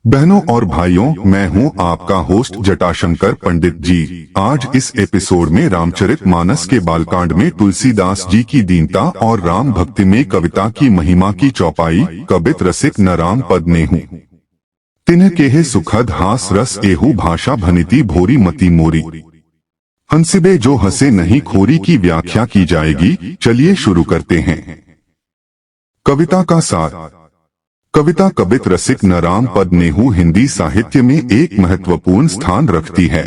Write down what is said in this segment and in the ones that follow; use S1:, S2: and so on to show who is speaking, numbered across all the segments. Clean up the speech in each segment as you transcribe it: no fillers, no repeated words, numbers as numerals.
S1: बहनों और भाइयों, मैं हूं आपका होस्ट जटाशंकर पंडित जी। आज इस एपिसोड में रामचरितमानस के बालकांड में तुलसीदास जी की दीनता और राम भक्ति में कविता की महिमा की चौपाई। कवित रसिक न राम पद नेहू तिन्ह केहे सुखद हास रस एहू भाषा भनिति भोरी मति मोरी। हंसिबे जो हंसे नहीं खोरी की व्याख्या की जाएगी। चलिए शुरू करते हैं। कविता का सार। कविता कवित रसिक न राम पद नेहू हिंदी साहित्य में एक महत्वपूर्ण स्थान रखती है।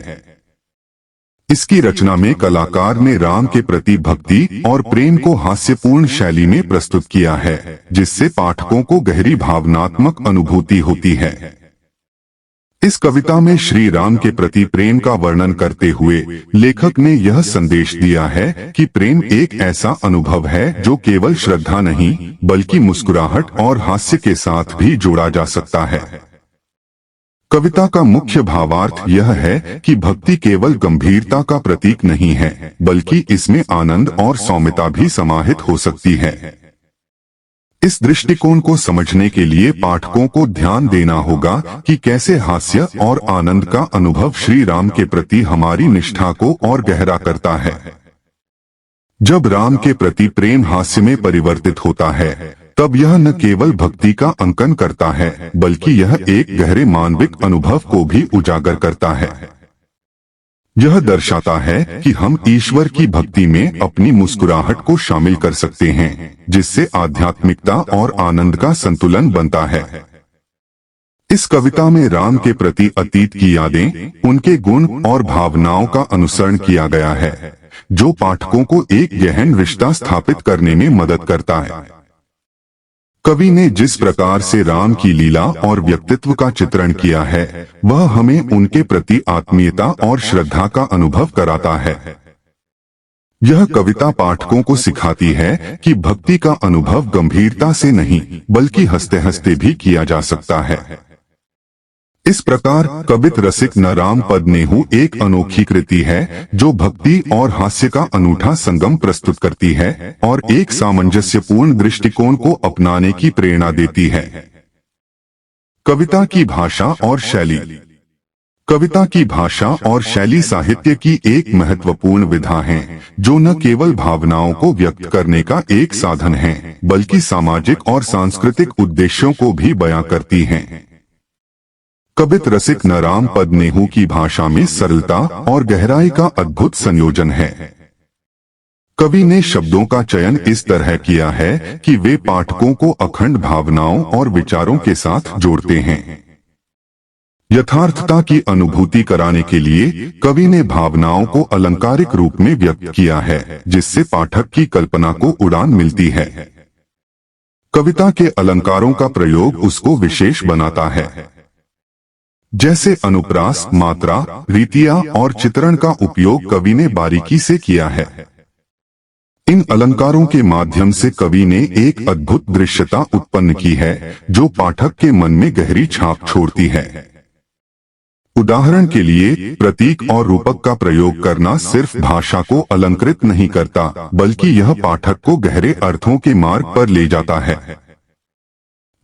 S1: इसकी रचना में कलाकार ने राम के प्रति भक्ति और प्रेम को हास्यपूर्ण शैली में प्रस्तुत किया है, जिससे पाठकों को गहरी भावनात्मक अनुभूति होती है। इस कविता में श्री राम के प्रति प्रेम का वर्णन करते हुए लेखक ने यह संदेश दिया है कि प्रेम एक ऐसा अनुभव है जो केवल श्रद्धा नहीं बल्कि मुस्कुराहट और हास्य के साथ भी जोड़ा जा सकता है। कविता का मुख्य भावार्थ यह है कि भक्ति केवल गंभीरता का प्रतीक नहीं है, बल्कि इसमें आनंद और सौम्यता भी समाहित हो सकती है। इस दृष्टिकोण को समझने के लिए पाठकों को ध्यान देना होगा कि कैसे हास्य और आनंद का अनुभव श्री राम के प्रति हमारी निष्ठा को और गहरा करता है। जब राम के प्रति प्रेम हास्य में परिवर्तित होता है, तब यह न केवल भक्ति का अंकन करता है, बल्कि यह एक गहरे मानविक अनुभव को भी उजागर करता है। यह दर्शाता है कि हम ईश्वर की भक्ति में अपनी मुस्कुराहट को शामिल कर सकते हैं, जिससे आध्यात्मिकता और आनंद का संतुलन बनता है। इस कविता में राम के प्रति अतीत की यादें, उनके गुण और भावनाओं का अनुसरण किया गया है, जो पाठकों को एक गहन रिश्ता स्थापित करने में मदद करता है। कवि ने जिस प्रकार से राम की लीला और व्यक्तित्व का चित्रण किया है, वह हमें उनके प्रति आत्मीयता और श्रद्धा का अनुभव कराता है। यह कविता पाठकों को सिखाती है कि भक्ति का अनुभव गंभीरता से नहीं बल्कि हंसते हंसते भी किया जा सकता है। इस प्रकार कवित रसिक न राम पद नेहू एक अनोखी कृति है जो भक्ति और हास्य का अनूठा संगम प्रस्तुत करती है और एक सामंजस्यपूर्ण दृष्टिकोण को अपनाने की प्रेरणा देती है। कविता की भाषा और शैली। कविता की भाषा और शैली साहित्य की एक महत्वपूर्ण विधा है, जो न केवल भावनाओं को व्यक्त करने का एक साधन है, बल्कि सामाजिक और सांस्कृतिक उद्देश्यों को भी बयां करती है। कवित रसिक न राम पद नेहू की भाषा में सरलता और गहराई का अद्भुत संयोजन है। कवि ने शब्दों का चयन इस तरह किया है कि वे पाठकों को अखंड भावनाओं और विचारों के साथ जोड़ते हैं। यथार्थता की अनुभूति कराने के लिए कवि ने भावनाओं को अलंकारिक रूप में व्यक्त किया है, जिससे पाठक की कल्पना को उड़ान मिलती है। कविता के अलंकारों का प्रयोग उसको विशेष बनाता है, जैसे अनुप्रास, मात्रा, रीतियां और चित्रण का उपयोग कवि ने बारीकी से किया है। इन अलंकारों के माध्यम से कवि ने एक अद्भुत दृश्यता उत्पन्न की है, जो पाठक के मन में गहरी छाप छोड़ती है। उदाहरण के लिए, प्रतीक और रूपक का प्रयोग करना सिर्फ भाषा को अलंकृत नहीं करता, बल्कि यह पाठक को गहरे अर्थों के मार्ग पर ले जाता है।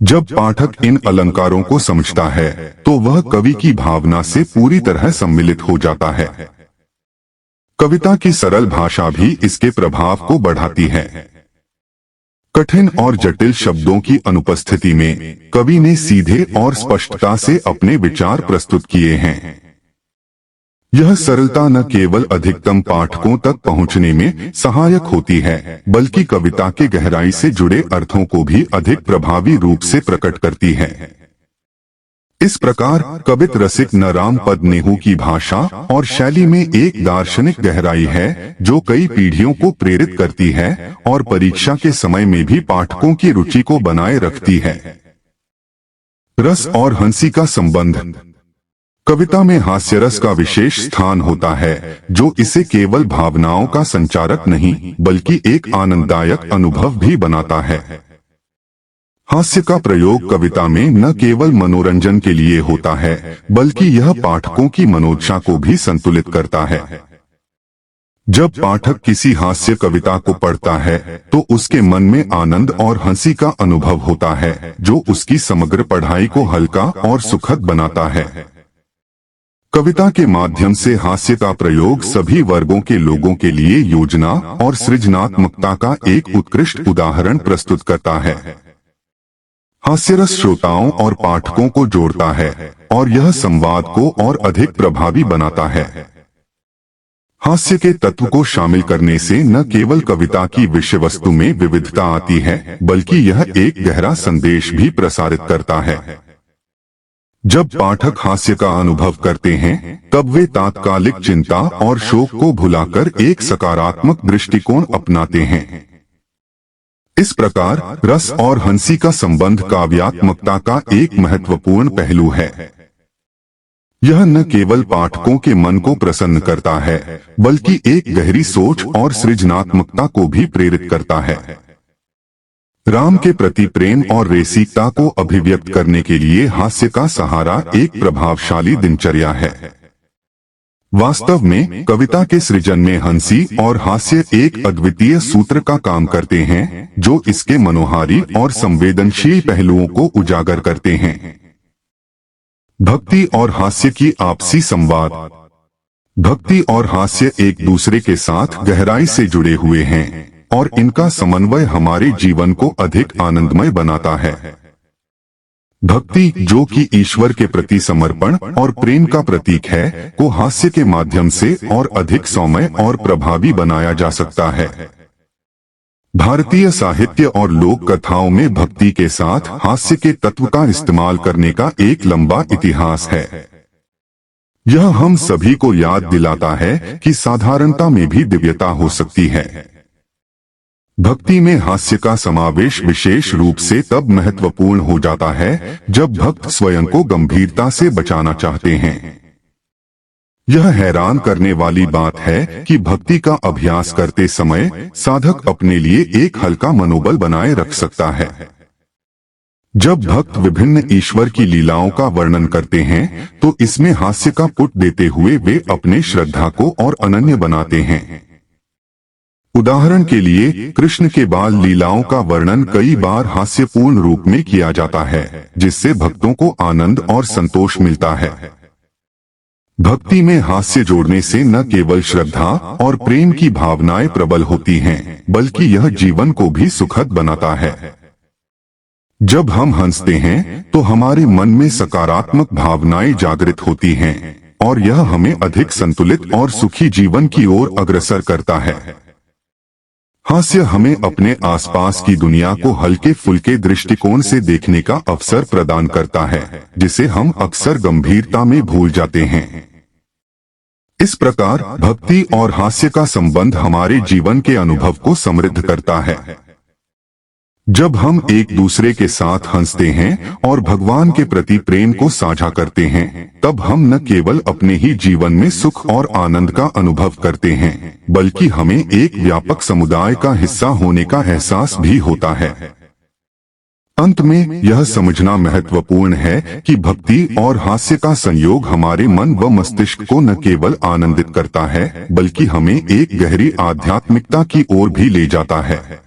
S1: जब पाठक इन अलंकारों को समझता है, तो वह कवि की भावना से पूरी तरह सम्मिलित हो जाता है। कविता की सरल भाषा भी इसके प्रभाव को बढ़ाती है। कठिन और जटिल शब्दों की अनुपस्थिति में कवि ने सीधे और स्पष्टता से अपने विचार प्रस्तुत किए हैं। यह सरलता न केवल अधिकतम पाठकों तक पहुंचने में सहायक होती है, बल्कि कविता के गहराई से जुड़े अर्थों को भी अधिक प्रभावी रूप से प्रकट करती है। इस प्रकार कवित रसिक न राम पद नेहू की भाषा और शैली में एक दार्शनिक गहराई है, जो कई पीढ़ियों को प्रेरित करती है और परीक्षा के समय में भी पाठकों की रुचि को बनाए रखती है। रस और हंसी का संबंध। कविता में हास्यरस का विशेष स्थान होता है, जो इसे केवल भावनाओं का संचारक नहीं बल्कि एक आनंददायक अनुभव भी बनाता है। हास्य का प्रयोग कविता में न केवल मनोरंजन के लिए होता है, बल्कि यह पाठकों की मनोदशा को भी संतुलित करता है। जब पाठक किसी हास्य कविता को पढ़ता है तो उसके मन में आनंद और हंसी का अनुभव होता है, जो उसकी समग्र पढ़ाई को हल्का और सुखद बनाता है। कविता के माध्यम से हास्य का प्रयोग सभी वर्गों के लोगों के लिए योजना और सृजनात्मकता का एक उत्कृष्ट उदाहरण प्रस्तुत करता है। हास्यरस श्रोताओं और पाठकों को जोड़ता है और यह संवाद को और अधिक प्रभावी बनाता है। हास्य के तत्व को शामिल करने से न केवल कविता की विषय वस्तु में विविधता आती है, बल्कि यह एक गहरा संदेश भी प्रसारित करता है। जब पाठक हास्य का अनुभव करते हैं, तब वे तात्कालिक चिंता और शोक को भुलाकर एक सकारात्मक दृष्टिकोण अपनाते हैं। इस प्रकार रस और हंसी का संबंध काव्यात्मकता का एक महत्वपूर्ण पहलू है। यह न केवल पाठकों के मन को प्रसन्न करता है, बल्कि एक गहरी सोच और सृजनात्मकता को भी प्रेरित करता है। राम के प्रति प्रेम और रसिकता को अभिव्यक्त करने के लिए हास्य का सहारा एक प्रभावशाली दिनचर्या है। वास्तव में कविता के सृजन में हंसी और हास्य एक अद्वितीय सूत्र का काम करते हैं, जो इसके मनोहारी और संवेदनशील पहलुओं को उजागर करते हैं। भक्ति और हास्य की आपसी संवाद। भक्ति और हास्य एक दूसरे के साथ गहराई से जुड़े हुए हैं और इनका समन्वय हमारे जीवन को अधिक आनंदमय बनाता है। भक्ति, जो कि ईश्वर के प्रति समर्पण और प्रेम का प्रतीक है, को हास्य के माध्यम से और अधिक सौम्य और प्रभावी बनाया जा सकता है। भारतीय साहित्य और लोक कथाओं में भक्ति के साथ हास्य के तत्व का इस्तेमाल करने का एक लंबा इतिहास है। यह हम सभी को याद दिलाता है कि साधारणता में भी दिव्यता हो सकती है। भक्ति में हास्य का समावेश विशेष रूप से तब महत्वपूर्ण हो जाता है जब भक्त स्वयं को गंभीरता से बचाना चाहते हैं। यह हैरान करने वाली बात है कि भक्ति का अभ्यास करते समय साधक अपने लिए एक हल्का मनोबल बनाए रख सकता है। जब भक्त विभिन्न ईश्वर की लीलाओं का वर्णन करते हैं, तो इसमें हास्य का पुट देते हुए वे अपने श्रद्धा को और अनन्य बनाते हैं। उदाहरण के लिए कृष्ण के बाल लीलाओं का वर्णन कई बार हास्यपूर्ण रूप में किया जाता है, जिससे भक्तों को आनंद और संतोष मिलता है। भक्ति में हास्य जोड़ने से न केवल श्रद्धा और प्रेम की भावनाएं प्रबल होती हैं, बल्कि यह जीवन को भी सुखद बनाता है। जब हम हंसते हैं, तो हमारे मन में सकारात्मक भावनाएं जागृत होती हैं और यह हमें अधिक संतुलित और सुखी जीवन की ओर अग्रसर करता है। हास्य हमें अपने आसपास की दुनिया को हल्के फुल्के दृष्टिकोण से देखने का अवसर प्रदान करता है, जिसे हम अक्सर गंभीरता में भूल जाते हैं। इस प्रकार भक्ति और हास्य का संबंध हमारे जीवन के अनुभव को समृद्ध करता है। जब हम एक दूसरे के साथ हंसते हैं और भगवान के प्रति प्रेम को साझा करते हैं, तब हम न केवल अपने ही जीवन में सुख और आनंद का अनुभव करते हैं, बल्कि हमें एक व्यापक समुदाय का हिस्सा होने का एहसास भी होता है। अंत में यह समझना महत्वपूर्ण है कि भक्ति और हास्य का संयोग हमारे मन व मस्तिष्क को न केवल आनंदित करता है, बल्कि हमें एक गहरी आध्यात्मिकता की ओर भी ले जाता है।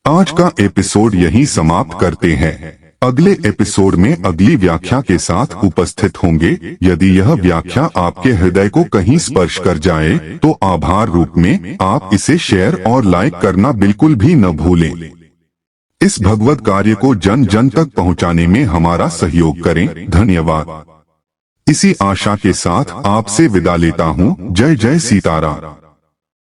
S1: आज का एपिसोड यहीं समाप्त करते हैं। अगले एपिसोड में अगली व्याख्या के साथ उपस्थित होंगे। यदि यह व्याख्या आपके हृदय को कहीं स्पर्श कर जाए, तो आभार रूप में आप इसे शेयर और लाइक करना बिल्कुल भी न भूलें। इस भगवत कार्य को जन जन तक पहुंचाने में हमारा सहयोग करें। धन्यवाद। इसी आशा के साथ आपसे विदा लेता हूं। जय जय सीताराम।